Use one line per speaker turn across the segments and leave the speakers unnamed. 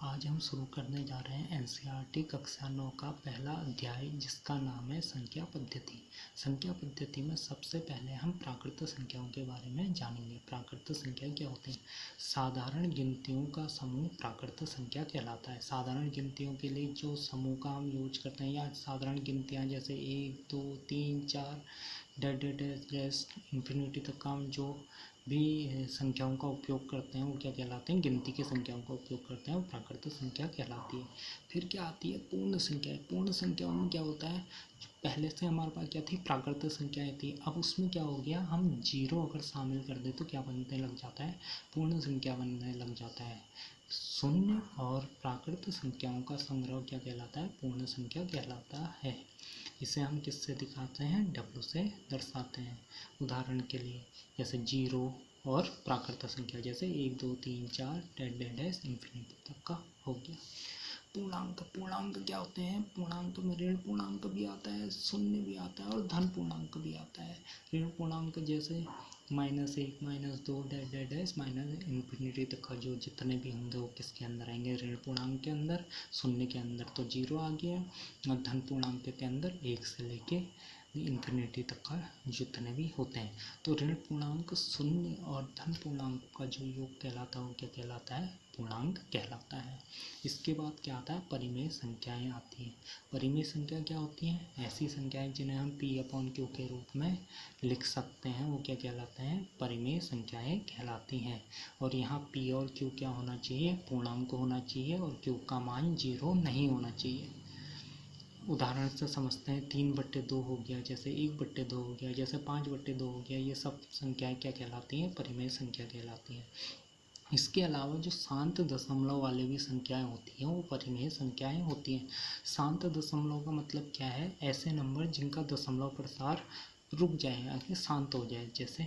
आज हम शुरू करने जा रहे हैं एनसीईआरटी कक्षा 9 का पहला अध्याय, जिसका नाम है संख्या पद्धति। संख्या पद्धति में सबसे पहले हम प्राकृत संख्याओं के बारे में जानेंगे। प्राकृत संख्या क्या होती है? साधारण गिनतियों का समूह प्राकृत संख्या कहलाता है। साधारण गिनतियों के लिए जो समूह का हम यूज करते हैं या साधारण गिनतियाँ जैसे 1, 2, 3, 4 डैश इन्फिनिटी तक का हम जो भी संख्याओं का उपयोग करते हैं वो क्या कहलाते हैं? गिनती की संख्याओं का उपयोग करते हैं, वो प्राकृत संख्या कहलाती है। फिर क्या आती है? पूर्ण संख्या। पूर्ण संख्याओं में क्या होता है? पहले से हमारे पास क्या थी? प्राकृत संख्याएं थी। अब उसमें क्या हो गया? हम जीरो अगर शामिल कर दे तो क्या बनने लग जाता है? पूर्ण संख्या बनने लग जाता है। शून्य और प्राकृत संख्याओं का संग्रह क्या कहलाता है? पूर्ण संख्या कहलाता है। इसे हम किससे दिखाते हैं? W से दर्शाते हैं। उदाहरण के लिए जैसे जीरो और प्राकृत संख्या जैसे 1, 2, 3, 4 डैश इन्फिनिटी तक का हो गया। पूर्णांक। पूर्णांक क्या होते हैं? पूर्णांक में ऋण पूर्णांक भी आता है, शून्य भी आता है और धन पूर्णांक भी आता है। ऋण पूर्णांक जैसे -1, -2 डैश माइनस इन्फिनिटी तक का जो जितने भी होंगे वो किसके अंदर आएंगे? ऋण पूर्णांक के अंदर। शून्य के अंदर तो जीरो आ गया और धन पूर्णांक के अंदर 1 से लेके इन्फिनिटी तक का जितने भी होते हैं। तो ऋण पूर्णांक, शून्य और धन पूर्णांक का जो योग कहलाता है वो क्या कहलाता है? पूर्णांक कहलाता है। इसके बाद क्या आता है? परिमेय संख्याएं आती हैं। परिमेय संख्या क्या होती हैं? ऐसी संख्याएं जिन्हें हम P/Q के रूप में लिख सकते हैं, वो क्या कहलाते हैं? परिमेय संख्याएं कहलाती हैं। और यहाँ P और Q क्या होना चाहिए? पूर्णांक होना चाहिए और Q का मान 0 नहीं होना चाहिए। उदाहरण से समझते हैं। 3/2 हो गया, जैसे 1/2 हो गया, जैसे 5/2 हो गया। ये सब संख्याएं क्या कहलाती हैं? परिमेय संख्या कहलाती हैं। इसके अलावा जो शांत दशमलव वाले भी संख्याएं होती हैं वो परिमेय संख्याएं होती हैं। शांत दशमलव का मतलब क्या है? ऐसे नंबर जिनका दशमलव प्रसार रुक जाए यानी शांत हो जाए। जैसे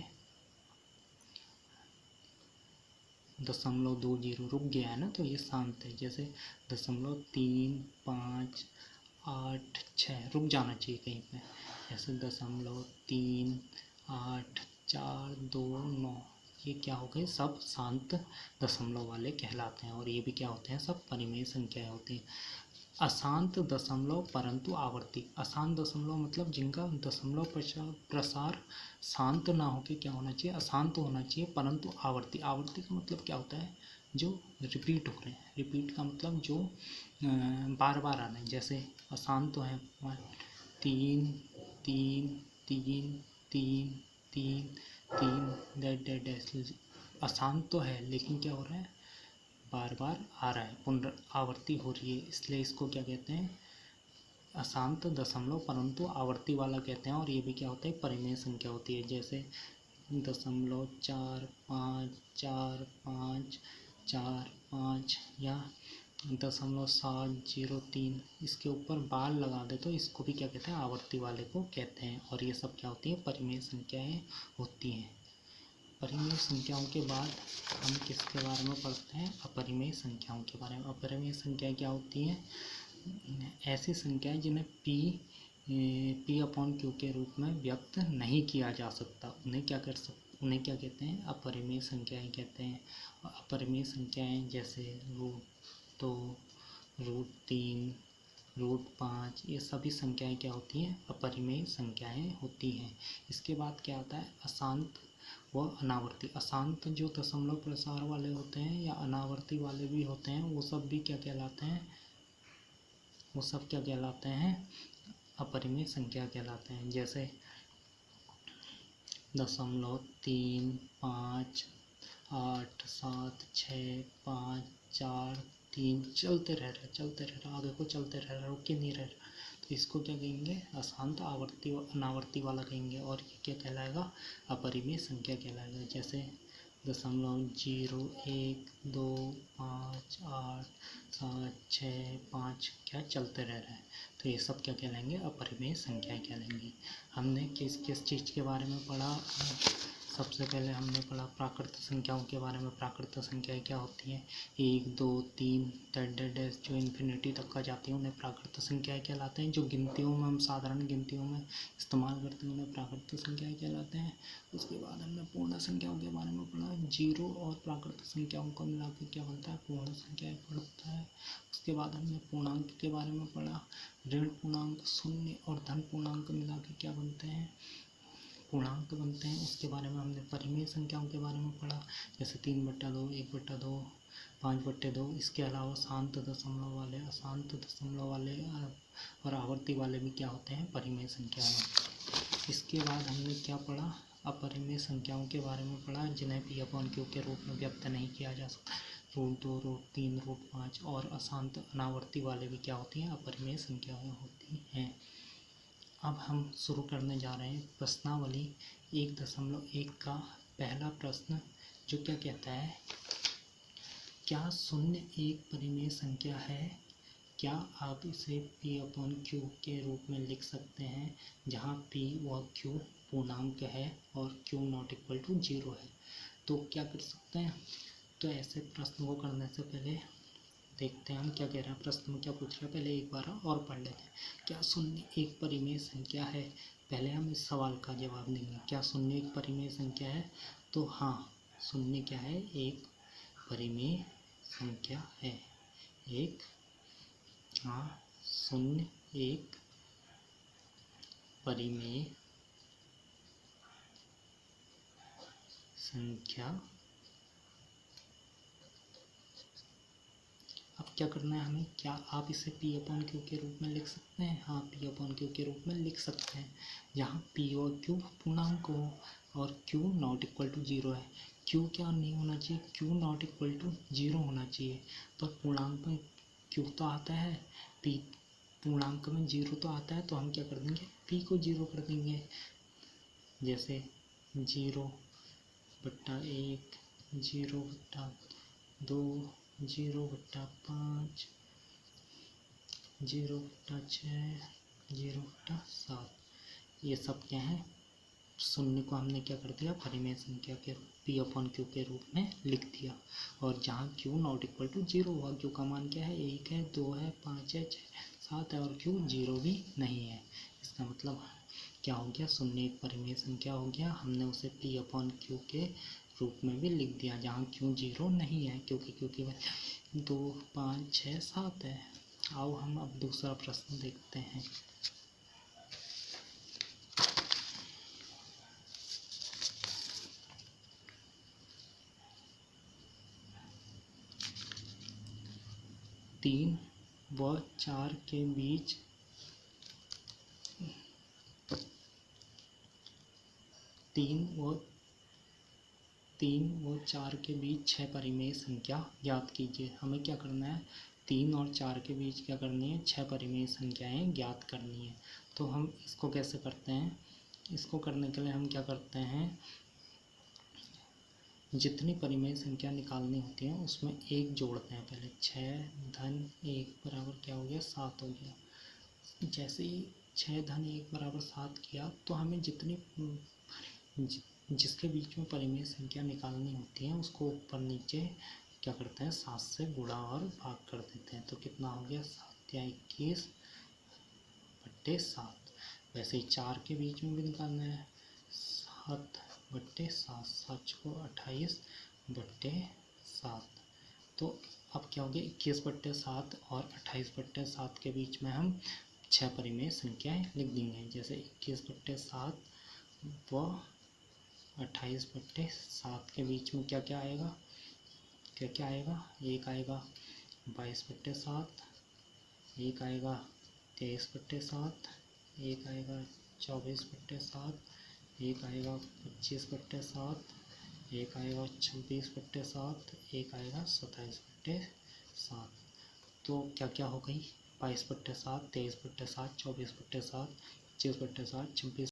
0.20 रुक गया है ना, तो ये शांत है। जैसे 0.3, 5, 8, 6 रुक जाना चाहिए कहीं पे। जैसे 0.3, 8, 4, 2, 9 ये क्या हो गए? सब शांत दशमलव वाले कहलाते हैं और ये भी क्या होते हैं? सब परिमेय संख्याएं होती हैं। अशांत दशमलव परंतु आवर्ती। अशांत दशमलव मतलब जिनका दशमलव प्रसार शांत ना होकर क्या होना चाहिए? अशांत होना चाहिए परंतु आवर्ती। आवर्ती का मतलब क्या होता है? जो रिपीट हो रहे हैं। रिपीट का मतलब जो बार बार आ रहे हैं। जैसे अशांत तो है 3, 3, 3, 3, 3, 3 डैश। अशांत तो है लेकिन क्या हो रहा है? बार बार आ रहा है, पुनरावृत्ति हो रही है, इसलिए इसको क्या कहते हैं? अशांत दशमलव परंतु आवर्ती वाला कहते हैं। और ये भी क्या होता है? परिमेय संख्या होती है। जैसे 0.454545 या 0.703 इसके ऊपर बार लगा दे तो इसको भी क्या कहते हैं? आवर्ती वाले को कहते हैं। और ये सब क्या होती है? परिमेय संख्याएं होती हैं। परिमेय संख्याओं के बाद हम किसके बारे में पढ़ते हैं? अपरिमेय संख्याओं के बारे में। अपरिमेय संख्याएं क्या होती हैं? ऐसी संख्याएं जिन्हें P/Q के रूप में व्यक्त नहीं किया जा सकता, उन्हें क्या कहते हैं? अपरिमेय संख्याएं कहते हैं। और अपरिमेय संख्याएं जैसे √2, √3, √5 ये सभी संख्याएं क्या होती हैं? अपरिमेय संख्याएं होती हैं। इसके बाद क्या आता है? अशांत व अनावर्ती। अशांत जो दशमलव प्रसार वाले होते हैं या अनावर्ती वाले भी होते हैं, वो सब भी क्या कहलाते हैं? वो सब क्या कहलाते हैं? अपरिमेय संख्या कहलाते हैं। जैसे 0.3, 5, 8, 7, 6, 5, 4, 3 चलते रह रहा आगे को चलते रह रहा, रुक के नहीं रह रहा, तो इसको क्या कहेंगे? अशांत आवर्ती अनावर्ती वाला कहेंगे। और ये क्या कहलाएगा? अपरिमेय संख्या कहलाएगा। जैसे 0.01, 2, 5, 8, 7, 6, 5 क्या चलते रह रहा है, तो ये सब क्या कहलाएंगे? अपरिमेय संख्याएं कहलाएंगी। हमने किस किस चीज़ के बारे में पढ़ा? सबसे पहले हमने पढ़ा प्राकृत संख्याओं के बारे में। प्राकृत संख्याएं क्या होती हैं? 1, 2, 3 डैश जो इन्फिनिटी तक का जाती हैं उन्हें प्राकृत संख्याएं कहलाते हैं। जो गिनतियों में हम साधारण गिनतियों में इस्तेमाल करते हैं उन्हें प्राकृत संख्याएं कहलाते हैं। उसके बाद हमने पूर्ण संख्याओं के बारे में पढ़ा। जीरो और प्राकृत संख्याओं को मिला के क्या बनता है? पूर्ण संख्याएं बनता है। उसके बाद हमने पूर्णांक के बारे में पढ़ा। ऋण पूर्णांक, शून्य और धन पूर्णांक मिला के क्या बनते हैं? पूर्णांक बनते हैं। उसके बारे में हमने परिमेय संख्याओं के बारे में पढ़ा, जैसे 3/2, 1/2, 5/2। इसके अलावा शांत दशमलव वाले, अशांत दशमलव वाले और आवर्ती वाले भी क्या होते हैं? परिमेय संख्याएं। इसके बाद हमने क्या पढ़ा? अपरिमेय संख्याओं के बारे में पढ़ा, जिन्हें P/Q के रूप में व्यक्त नहीं किया जा सकता। √2, √3, √5 और अशांत अनावर्ती वाले भी क्या होती हैं? अपरिमेय संख्याएं होती हैं। अब हम शुरू करने जा रहे हैं प्रश्नावली 1.1 का पहला प्रश्न, जो क्या कहता है? क्या शून्य एक परिमेय संख्या है? क्या आप इसे P/Q के रूप में लिख सकते हैं, जहां P व Q पूर्णांक है और Q ≠ 0 है? तो क्या कर सकते हैं? तो ऐसे प्रश्न को करने से पहले देखते हैं हम क्या कह रहे हैं। प्रश्न में क्या पूछ रहा है पहले एक बार और पढ़ लेते हैं। क्या शून्य एक परिमेय संख्या है? पहले हम इस सवाल का जवाब देंगे। क्या शून्य एक परिमेय संख्या है? तो हाँ, शून्य क्या है? एक परिमेय संख्या है। शून्य एक परिमेय संख्या। अब क्या करना है हमें? क्या आप इसे P/Q के रूप में लिख सकते हैं? हाँ, P/Q के रूप में लिख सकते हैं, जहाँ P और Q पूर्णांक हो और Q ≠ 0 है। Q क्या नहीं होना चाहिए? Q ≠ 0 होना चाहिए। पर पूर्णांक में Q तो आता है, P पूर्णांक में 0 तो आता है, तो हम क्या कर देंगे? P को 0 कर देंगे। जैसे 0/1, 0/2, 0/5, 0/6, 0/7। ये सब क्या है? शून्य को हमने क्या कर दिया? परिमेय संख्या के P/Q के रूप में लिख दिया। और जहाँ Q ≠ 0 हुआ, Q का मान क्या है? 1 है, 2 है, 5 है, 6 है, 7 है और Q 0 भी नहीं है। इसका मतलब क्या हो गया? शून्य एक परिमेय संख्या हो गया। हमने उसे P/Q के रूप में भी लिख दिया, जहाँ Q 0 नहीं है, क्योंकि Q की वैल्यू 2, 5, 6, 7 है। आओ हम अब दूसरा प्रश्न देखते हैं। तीन व चार के बीच तीन व चार के बीच 6 परिमेय संख्या ज्ञात कीजिए। हमें क्या करना है? 3 और 4 के बीच क्या करनी है? 6 परिमेय संख्याएं ज्ञात करनी है। तो हम इसको कैसे करते हैं? इसको करने के लिए हम क्या करते हैं? जितनी परिमेय संख्या निकालनी होती है उसमें एक जोड़ते हैं पहले। 6 धन 1 बराबर क्या हो गया? 7 हो गया। जैसे ही 6 धन 1 बराबर 7 किया, तो हमें जिसके बीच में परिमेय संख्या निकालनी होती है उसको ऊपर नीचे क्या करते हैं? 7 से गुणा और भाग कर देते हैं। तो कितना हो गया? 7 या 21/7। वैसे ही 4 के बीच में भी निकालना है। 7/7, 7 को 28/7। तो अब क्या हो गया? 21/7 और 28/7 के बीच में हम 6 परिमेय संख्याएं लिख देंगे। जैसे 21/7 व 28/7 के बीच में क्या क्या आएगा? क्या आएगा? एक आएगा 22/7, एक आएगा 23/7, एक आएगा 24/7, एक आएगा 25/7, एक आएगा 26/7, एक आएगा 27/7। तो क्या क्या हो गई? 22/7, 23/7, 24/7, 25/7, 26